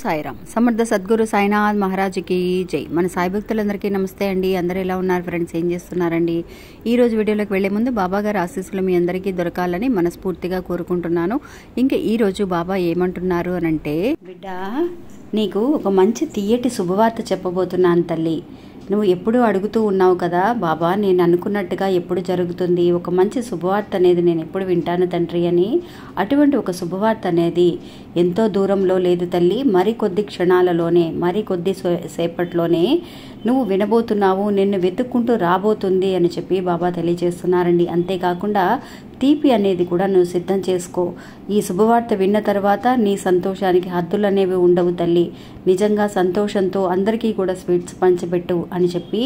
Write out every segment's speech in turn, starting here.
సాయిరామ్. సమర్థ సద్గురు సాయినాథ్ మహారాజుకి జై. మన సాయి భక్తులందరికీ నమస్తే అండి. అందరూ ఎలా ఉన్నారు ఫ్రెండ్స్? ఏం చేస్తున్నారండి? ఈ రోజు వీడియోలోకి వెళ్లే ముందు బాబా గారి ఆశీస్సులు మీ అందరికీ దొరకాలని మనస్ఫూర్తిగా కోరుకుంటున్నాను. ఇంకా ఈ రోజు బాబా ఏమంటున్నారు అనంటే, బిడ్డ, నీకు ఒక మంచి తీయటి శుభవార్త చెప్పబోతున్నాను తల్లి. నువ్వు ఎప్పుడూ అడుగుతూ ఉన్నావు కదా, బాబా నేను అనుకున్నట్టుగా ఎప్పుడు జరుగుతుంది, ఒక మంచి శుభవార్త అనేది నేను ఎప్పుడు వింటాను తండ్రి అని. అటువంటి ఒక శుభవార్త అనేది ఎంతో దూరంలో లేదు తల్లి, మరికొద్ది క్షణాలలోనే, మరికొద్ది సేపట్లోనే నువ్వు వినబోతున్నావు, నిన్ను వెతుక్కుంటూ రాబోతుంది అని చెప్పి బాబా తెలియజేస్తున్నారండి. అంతేకాకుండా తీపి అనేది కూడా నువ్వు సిద్ధం చేసుకో. ఈ శుభవార్త విన్న తర్వాత నీ సంతోషానికి హద్దులు అనేవి ఉండవు తల్లి. నిజంగా సంతోషంతో అందరికీ కూడా స్వీట్స్ పంచిపెట్టు అని చెప్పి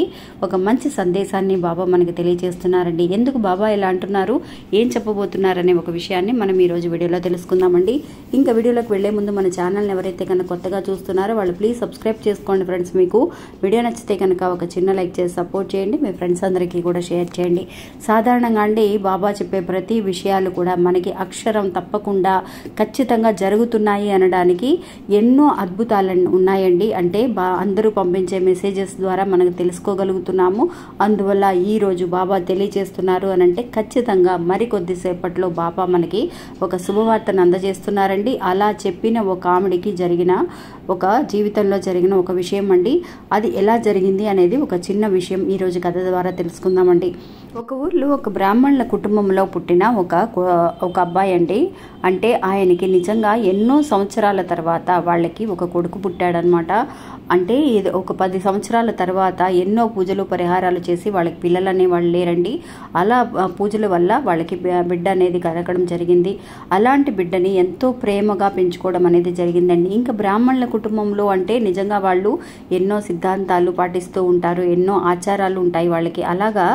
ఒక మంచి సందేశాన్ని బాబా మనకి తెలియజేస్తున్నారండి. ఎందుకు బాబా ఇలా అంటున్నారు, ఏం చెప్పబోతున్నారనే ఒక విషయాన్ని మనం ఈరోజు వీడియోలో తెలుసుకుందామండి. ఇంకా వీడియోలోకి వెళ్లే ముందు మన ఛానల్ని ఎవరైతే కనుక కొత్తగా చూస్తున్నారో వాళ్ళు ప్లీజ్ సబ్స్క్రైబ్ చేసుకోండి ఫ్రెండ్స్. మీకు వీడియో నచ్చితే కనుక ఒక చిన్న లైక్ చేసి సపోర్ట్ చేయండి, మీ ఫ్రెండ్స్ అందరికీ కూడా షేర్ చేయండి. సాధారణంగా అండి బాబా చెప్పే ప్రతి విషయాలు కూడా మనకి అక్షరం తప్పకుండా ఖచ్చితంగా జరుగుతున్నాయి అనడానికి ఎన్నో అద్భుతాలు ఉన్నాయండి. అంటే అందరూ పంపించే మెసేజెస్ ద్వారా మనకు తెలుసుకోగలుగుతున్నాము. అందువల్ల ఈ రోజు బాబా తెలియజేస్తున్నారు అనంటే ఖచ్చితంగా మరికొద్దిసేపట్లో బాబా మనకి ఒక శుభవార్తను అందజేస్తున్నారండి. అలా చెప్పిన ఒక ఆవిడికి జరిగిన ఒక జీవితంలో జరిగిన ఒక విషయం అండి. అది ఎలా జరిగింది అనేది ఒక చిన్న విషయం ఈ రోజు కథ ద్వారా తెలుసుకుందామండి. ఒక ఊర్లో ఒక బ్రాహ్మణుల కుటుంబంలో పుట్టిన ఒక అబ్బాయి అండి. అంటే ఆయనకి నిజంగా ఎన్నో సంవత్సరాల తర్వాత వాళ్ళకి ఒక కొడుకు పుట్టాడనమాట. అంటే ఇది ఒక 10 సంవత్సరాల తర్వాత ఎన్నో పూజలు పరిహారాలు చేసి వాళ్ళకి పిల్లలు అనేవాళ్ళు లేరండి. అలా పూజల వల్ల వాళ్ళకి బిడ్డ అనేది కలగడం జరిగింది. అలాంటి బిడ్డని ఎంతో ప్రేమగా పెంచుకోవడం అనేది జరిగిందండి. ఇంకా బ్రాహ్మణుల కుటుంబంలో అంటే నిజంగా వాళ్ళు ఎన్నో సిద్ధాంతాలు పాటిస్తూ ఉంటారు, ఎన్నో ఆచారాలు ఉంటాయి వాళ్ళకి. అలాగా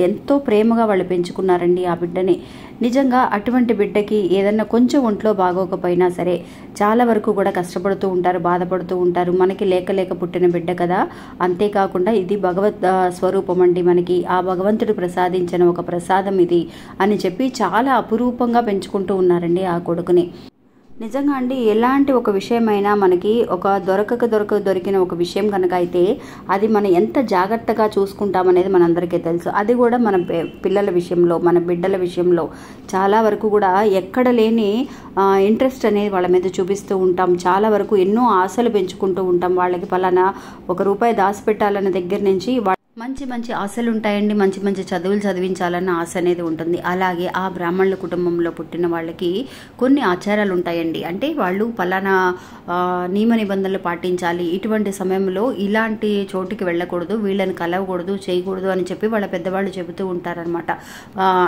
ఎంతో ప్రేమగా వాళ్ళు పెంచుకున్నారండి ఆ బిడ్డని. నిజంగా అటువంటి బిడ్డకి ఏదన్నా కొంచెం ఒంట్లో బాగోకపోయినా సరే చాలా వరకు కూడా కష్టపడుతూ ఉంటారు, బాధపడుతూ ఉంటారు. మనకి లేక పుట్టిన బిడ్డ కదా. అంతేకాకుండా ఇది భగవత్ స్వరూపం అండి, మనకి ఆ భగవంతుడు ప్రసాదించిన ఒక ప్రసాదం ఇది అని చెప్పి చాలా అపురూపంగా పెంచుకుంటూ ఉన్నారండి ఆ కొడుకుని. నిజంగా అండి ఎలాంటి ఒక విషయమైనా మనకి ఒక దొరికిన ఒక విషయం కనుక అయితే అది మనం ఎంత జాగ్రత్తగా చూసుకుంటామనేది మనందరికీ తెలుసు. అది కూడా మన పిల్లల విషయంలో, మన బిడ్డల విషయంలో చాలా వరకు కూడా ఎక్కడ లేని ఇంట్రెస్ట్ అనేది వాళ్ళ మీద చూపిస్తూ ఉంటాం. చాలా వరకు ఎన్నో ఆశలు పెంచుకుంటూ ఉంటాం. వాళ్ళకి పలానా ₹1 దాచిపెట్టాలన్న దగ్గర నుంచి మంచి ఆశలు ఉంటాయండి. మంచి చదువులు చదివించాలన్న ఆశ అనేది ఉంటుంది. అలాగే ఆ బ్రాహ్మణుల కుటుంబంలో పుట్టిన వాళ్ళకి కొన్ని ఆచారాలు ఉంటాయండి. అంటే వాళ్ళు పలానా నియమ నిబంధనలు పాటించాలి, ఇటువంటి సమయంలో ఇలాంటి చోటుకి వెళ్ళకూడదు, వీళ్ళని కలవకూడదు, చేయకూడదు అని చెప్పి వాళ్ళ పెద్దవాళ్ళు చెబుతూ ఉంటారనమాట.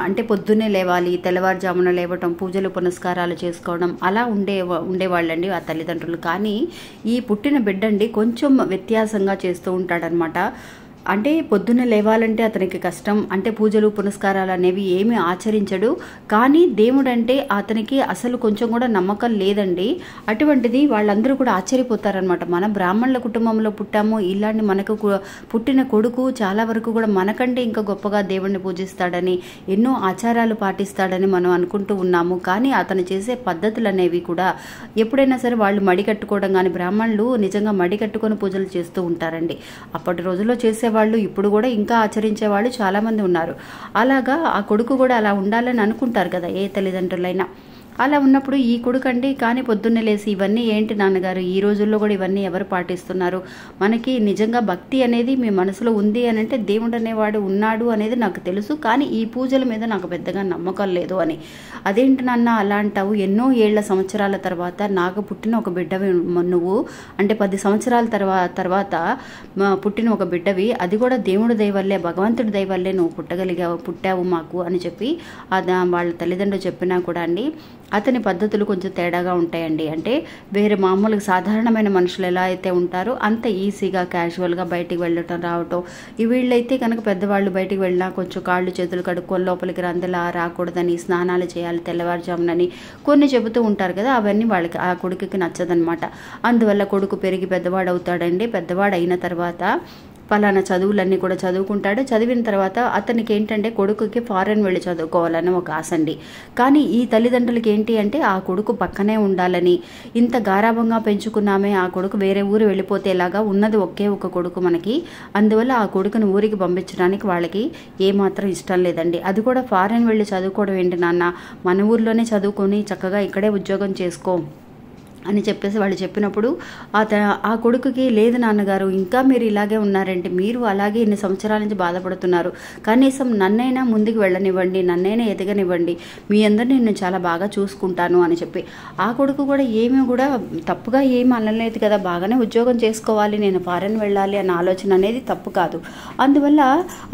అంటే పొద్దున్నే లేవాలి, తెల్లవారుజామున లేవటం, పూజలు పునస్కారాలు చేసుకోవడం అలా ఉండేవాళ్ళండి ఆ తల్లిదండ్రులు. కానీ ఈ పుట్టిన బిడ్డండి కొంచెం వ్యత్యాసంగా చేస్తూ ఉంటాడనమాట. అంటే పొద్దున్న లేవాలంటే అతనికి కష్టం. అంటే పూజలు పునస్కారాలు అనేవి ఏమీ ఆచరించడు. కానీ దేవుడు అంటే అతనికి అసలు కొంచెం కూడా నమ్మకం లేదండి. అటువంటిది వాళ్ళందరూ కూడా ఆశ్చర్యపోతారనమాట. మన బ్రాహ్మణుల కుటుంబంలో పుట్టాము, ఇలాంటి మనకు పుట్టిన కొడుకు చాలా వరకు కూడా మనకంటే ఇంకా గొప్పగా దేవుణ్ణి పూజిస్తాడని, ఎన్నో ఆచారాలు పాటిస్తాడని మనం అనుకుంటూ ఉన్నాము. కానీ అతను చేసే పద్ధతులు అనేవి కూడా ఎప్పుడైనా సరే వాళ్ళు మడి కట్టుకోవడం కానీ, బ్రాహ్మణులు నిజంగా మడి కట్టుకొని పూజలు చేస్తూ ఉంటారండి. అప్పటి రోజుల్లో చేసేవాళ్ళు ఇప్పుడు కూడా ఇంకా ఆచరించే వాళ్ళు చాలా మంది ఉన్నారు. అలాగా ఆ కొడుకు కూడా అలా ఉండాలని అనుకుంటారు కదా ఏ తల్లిదండ్రులైనా. అలా ఉన్నప్పుడు ఈ కొడుకండి కానీ పొద్దున్నే లేసి ఇవన్నీ ఏంటి నాన్నగారు, ఈ రోజుల్లో కూడా ఇవన్నీ ఎవరు పాటిస్తున్నారు? మనకి నిజంగా భక్తి అనేది మీ మనసులో ఉంది అని అంటే దేవుడు అనేవాడు ఉన్నాడు అనేది నాకు తెలుసు, కానీ ఈ పూజల మీద నాకు పెద్దగా నమ్మకం లేదు అని. అదేంటి నాన్న అలా అంటావు? ఎన్నో సంవత్సరాల తర్వాత నాకు పుట్టిన ఒక బిడ్డవి నువ్వు, అంటే 10 సంవత్సరాల తర్వాత పుట్టిన ఒక బిడ్డవి, అది కూడా దేవుడి దయవల్లే, భగవంతుడి దయవల్లే నువ్వు పుట్టావు మాకు అని చెప్పి వాళ్ళ తల్లిదండ్రులు చెప్పినా కూడా అండి అతని పద్ధతులు కొంచెం తేడాగా ఉంటాయండి. అంటే వేరే మామూలుగా సాధారణమైన మనుషులు ఎలా అయితే ఉంటారో అంత ఈజీగా క్యాజువల్గా బయటికి వెళ్ళటం రావటం. వీళ్ళైతే కనుక పెద్దవాళ్ళు బయటికి వెళ్ళినా కొంచెం కాళ్ళు చేతులు కడుక్కొని లోపలికి రందలా రాకూడదని, స్నానాలు చేయాలి తెల్లవారుజామునని కొన్ని చెబుతూ ఉంటారు కదా. అవన్నీ వాళ్ళకి ఆ కొడుకుకి నచ్చదనమాట. అందువల్ల కొడుకు పెరిగి పెద్దవాడు అవుతాడండి. పెద్దవాడు అయిన తర్వాత పలానా చదువులన్నీ కూడా చదువుకుంటాడు. చదివిన తర్వాత అతనికి ఏంటంటే కొడుకుకి ఫారెన్ వెళ్ళి చదువుకోవాలని ఒక ఆశ అండి. కానీ ఈ తల్లిదండ్రులకి ఏంటి అంటే ఆ కొడుకు పక్కనే ఉండాలని, ఇంత గారాభంగా పెంచుకున్నామే, ఆ కొడుకు వేరే ఊరు వెళ్ళిపోతే ఎలాగా, ఉన్నది ఒకే ఒక కొడుకు మనకి, అందువల్ల ఆ కొడుకుని ఊరికి పంపించడానికి వాళ్ళకి ఏమాత్రం ఇష్టం లేదండి. అది కూడా ఫారెన్ వెళ్ళి చదువుకోవడం ఏంటి నాన్న, మన ఊర్లోనే చదువుకొని చక్కగా ఇక్కడే ఉద్యోగం చేసుకో అని చెప్పేసి వాళ్ళు చెప్పినప్పుడు ఆ కొడుకుకి, లేదు నాన్నగారు, ఇంకా మీరు ఇలాగే ఉన్నారంటే, మీరు అలాగే ఇన్ని సంవత్సరాల నుంచి బాధపడుతున్నారు, కనీసం నన్నైనా ముందుకు వెళ్ళనివ్వండి, నన్నైనా ఎదగనివ్వండి, మీ అందరినీ నేను చాలా బాగా చూసుకుంటాను అని చెప్పి, ఆ కొడుకు కూడా ఏమీ కూడా తప్పుగా ఏమి అనలేదు కదా, బాగానే ఉద్యోగం చేసుకోవాలి, నేను ఫారెన్ వెళ్ళాలి అన్న ఆలోచన అనేది తప్పు కాదు. అందువల్ల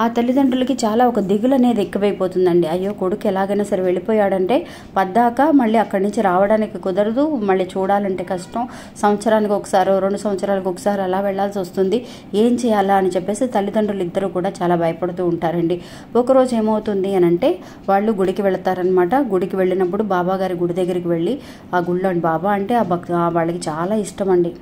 ఆ తల్లిదండ్రులకి చాలా ఒక దిగులు అనేది ఎక్కువైపోతుందండి. అయ్యో కొడుకు ఎలాగైనా సరే వెళ్ళిపోయాడంటే పద్దాక మళ్ళీ అక్కడి నుంచి రావడానికి కుదరదు, మళ్ళీ చూడాలంటే కష్టం, సంవత్సరానికి ఒకసారి 2 సంవత్సరాలకు ఒకసారి అలా వెళ్లాల్సి వస్తుంది, ఏం చేయాలా అని చెప్పేసి తల్లిదండ్రులు ఇద్దరు కూడా చాలా భయపడుతూ ఉంటారండి. ఒకరోజు ఏమవుతుంది అని అంటే, వాళ్ళు గుడికి వెళతారనమాట. గుడికి వెళ్ళినప్పుడు బాబా గారి గుడి దగ్గరికి వెళ్ళి, ఆ గుళ్ళో బాబా అంటే వాళ్ళకి చాలా ఇష్టం అండి.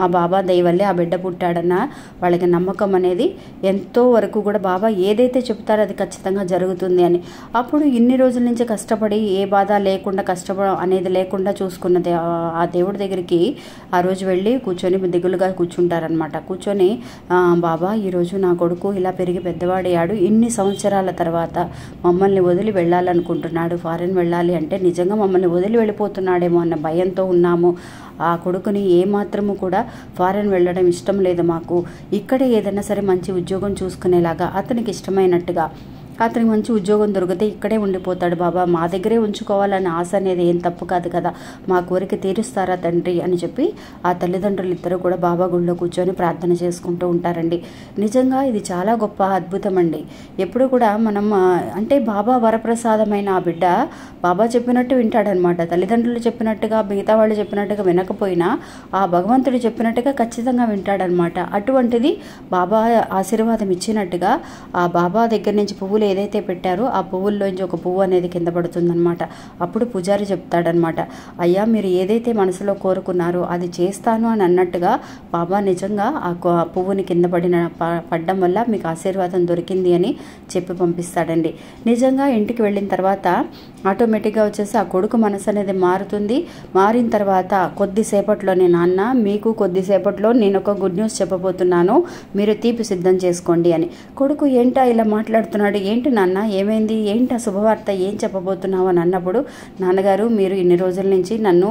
ఆ బాబా దయ వల్లే ఆ బిడ్డ పుట్టాడన్న వాళ్ళకి నమ్మకం అనేది ఎంతో వరకు కూడా బాబా ఏదైతే చెప్తారో అది ఖచ్చితంగా జరుగుతుంది అని. అప్పుడు ఇన్ని రోజుల నుంచి కష్టపడి ఏ బాధ లేకుండా, కష్టపడ అనేది లేకుండా చూసుకున్నది ఆ దేవుడి దగ్గరికి ఆ రోజు వెళ్ళి కూర్చొని దిగులుగా కూర్చుంటారనమాట. కూర్చొని, బాబా ఈరోజు నా కొడుకు ఇలా పెరిగి పెద్దవాడయ్యాడు, ఇన్ని సంవత్సరాల తర్వాత మమ్మల్ని వదిలి వెళ్ళాలనుకుంటున్నాడు, ఫారెన్ వెళ్ళాలి అంటే నిజంగా మమ్మల్ని వదిలి వెళ్ళిపోతున్నాడేమో అన్న భయంతో ఉన్నాము. ఆ కొడుకుని ఏమాత్రము కూడా ఫారెన్ వెళ్ళడం ఇష్టం లేదు మాకు, ఇక్కడే ఏదైనా సరే మంచి ఉద్యోగం చూసుకునేలాగా, అతనికి ఇష్టమైనట్టుగా అతనికి మంచి ఉద్యోగం దొరికితే ఇక్కడే ఉండిపోతాడు బాబా, మా దగ్గరే ఉంచుకోవాలనే ఆశ అనేది ఏం తప్పు కాదు కదా, మా కోరిక తీరుస్తారా తండ్రి అని చెప్పి ఆ తల్లిదండ్రులు ఇద్దరు కూడా బాబా గుళ్ళో కూర్చొని ప్రార్థన చేసుకుంటూ ఉంటారండి. నిజంగా ఇది చాలా గొప్ప అద్భుతం అండి. ఎప్పుడు కూడా మనం అంటే బాబా వరప్రసాదమైన ఆ బిడ్డ బాబా చెప్పినట్టు వింటాడనమాట. తల్లిదండ్రులు చెప్పినట్టుగా, మిగతా వాళ్ళు చెప్పినట్టుగా వినకపోయినా ఆ భగవంతుడు చెప్పినట్టుగా ఖచ్చితంగా వింటాడనమాట. అటువంటిది బాబా ఆశీర్వాదం ఇచ్చినట్టుగా ఆ బాబా దగ్గర నుంచి పువ్వులు ఏదైతే పెట్టారో ఆ పువ్వుల్లోంచి ఒక పువ్వు అనేది కింద పడుతుందనమాట. అప్పుడు పూజారి చెప్తాడనమాట, అయ్యా మీరు ఏదైతే మనసులో కోరుకున్నారో అది చేస్తాను అని అన్నట్టుగా బాబా నిజంగా ఆ పువ్వుని కింద పడడం వల్ల మీకు ఆశీర్వాదం దొరికింది అని చెప్పి పంపిస్తాడండి. నిజంగా ఇంటికి వెళ్ళిన తర్వాత ఆటోమేటిక్గా వచ్చేసి ఆ కొడుకు మనసు అనేది మారుతుంది. మారిన తర్వాత కొద్దిసేపట్లోనే, నాన్న మీకు కొద్దిసేపట్లో నేను ఒక గుడ్ న్యూస్ చెప్పబోతున్నాను, మీరు తీపి సిద్ధం చేసుకోండి అని. కొడుకు ఏంటా ఇలా మాట్లాడుతున్నాడు, ఏంటి నాన్న ఏమైంది, ఏంటి ఆ శుభవార్త, ఏం చెప్పబోతున్నావు అని అన్నప్పుడు, నాన్నగారు మీరు ఇన్ని రోజుల నుంచి నన్ను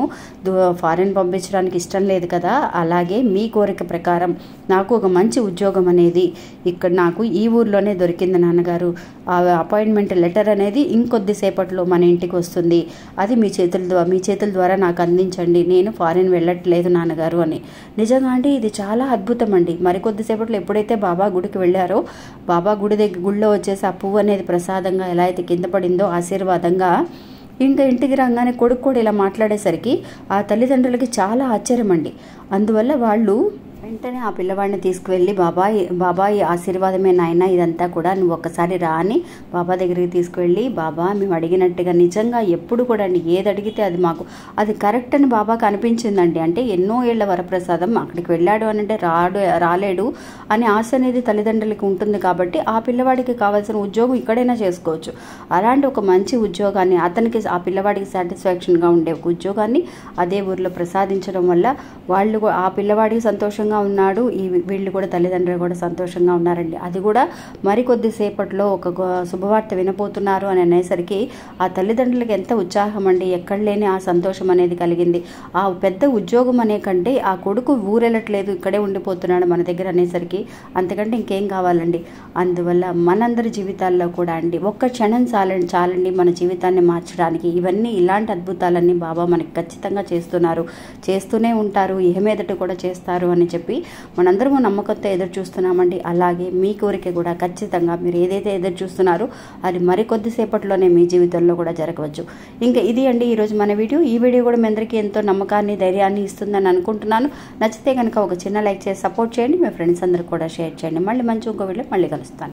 ఫారెన్ పంపించడానికి ఇష్టం లేదు కదా, అలాగే మీ కోరిక ప్రకారం నాకు ఒక మంచి ఉద్యోగం అనేది ఇక్కడ నాకు ఈ ఊర్లోనే దొరికింది నాన్నగారు. ఆ అపాయింట్మెంట్ లెటర్ అనేది ఇంకొద్దిసేపట్లో మన ఇంటికి వస్తుంది, అది మీ చేతుల ద్వారా నాకు అందించండి, నేను ఫారెన్ వెళ్ళట్లేదు నాన్నగారు అని. నిజంగా అంటే ఇది చాలా అద్భుతం అండి. మరికొద్దిసేపట్లో ఎప్పుడైతే బాబా గుడికి వెళ్ళారో, బాబా గుళ్ళో వచ్చేసి ఆ పువ్వు అనేది ప్రసాదంగా ఎలా అయితే కింద పడిందో ఆశీర్వాదంగా, ఇంకా ఇంటికి రాగానే కొడుకు కూడా ఇలా మాట్లాడేసరికి ఆ తల్లిదండ్రులకి చాలా ఆశ్చర్యం అండి. అందువల్ల వాళ్ళు వెంటనే ఆ పిల్లవాడిని తీసుకువెళ్ళి, బాబాయ్ ఆశీర్వాదమే నాయన ఇదంతా కూడా, నువ్వు ఒక్కసారి రా అని బాబా దగ్గరికి తీసుకువెళ్ళి, బాబా మేము అడిగినట్టుగా నిజంగా ఎప్పుడు కూడా అండి ఏది అడిగితే అది కరెక్ట్ అని బాబాకు అనిపించిందండి. అంటే ఎన్నో ఏళ్ల వరప్రసాదం, అక్కడికి వెళ్ళాడు అని అంటే రాలేడు అనే ఆశ అనేది తల్లిదండ్రులకి ఉంటుంది కాబట్టి ఆ పిల్లవాడికి కావాల్సిన ఉద్యోగం ఇక్కడైనా చేసుకోవచ్చు. అలాంటి ఒక మంచి ఉద్యోగాన్ని అతనికి, ఆ పిల్లవాడికి సాటిస్ఫాక్షన్గా ఉండే ఒక ఉద్యోగాన్ని అదే ఊర్లో ప్రసాదించడం వల్ల వాళ్ళు ఆ పిల్లవాడికి సంతోషంగా ఉన్నాడు, వీళ్ళు కూడా తల్లిదండ్రులు కూడా సంతోషంగా ఉన్నారండి. అది కూడా మరికొద్దిసేపట్లో ఒక శుభవార్త వినపోతున్నారు అని అనేసరికి ఆ తల్లిదండ్రులకి ఎంత ఉత్సాహం అండి, ఎక్కడ లేని ఆ సంతోషం అనేది కలిగింది. ఆ పెద్ద ఉద్యోగం అనే కంటే ఆ కొడుకు ఊరెళ్ళట్లేదు, ఇక్కడే ఉండిపోతున్నాడు మన దగ్గర అనేసరికి అంతకంటే ఇంకేం కావాలండి. అందువల్ల మనందరి జీవితాల్లో కూడా అండి ఒక్క క్షణం చాలండి మన జీవితాన్ని మార్చడానికి. ఇవన్నీ ఇలాంటి అద్భుతాలన్నీ బాబా మనకి ఖచ్చితంగా చేస్తూనే ఉంటారు, ఏమేదట కూడా చేస్తారు అని చెప్పి మనందరము నమ్మకంతో ఎదురు చూస్తున్నామండి. అలాగే మీ కోరిక కూడా ఖచ్చితంగా మీరు ఏదైతే ఎదురు చూస్తున్నారో అది మరికొద్దిసేపట్లోనే మీ జీవితంలో కూడా జరగవచ్చు. ఇంకా ఇది అండి ఈరోజు మన వీడియో. ఈ వీడియో కూడా మీ అందరికీ ఎంతో నమ్మకాన్ని, ధైర్యాన్ని ఇస్తుందని అనుకుంటున్నాను. నచ్చితే కనుక ఒక చిన్న లైక్ చేసి సపోర్ట్ చేయండి, మీ ఫ్రెండ్స్ అందరూ కూడా షేర్ చేయండి. మళ్ళీ మంచి ఇంకో వీడియో మళ్ళీ కలుస్తాను.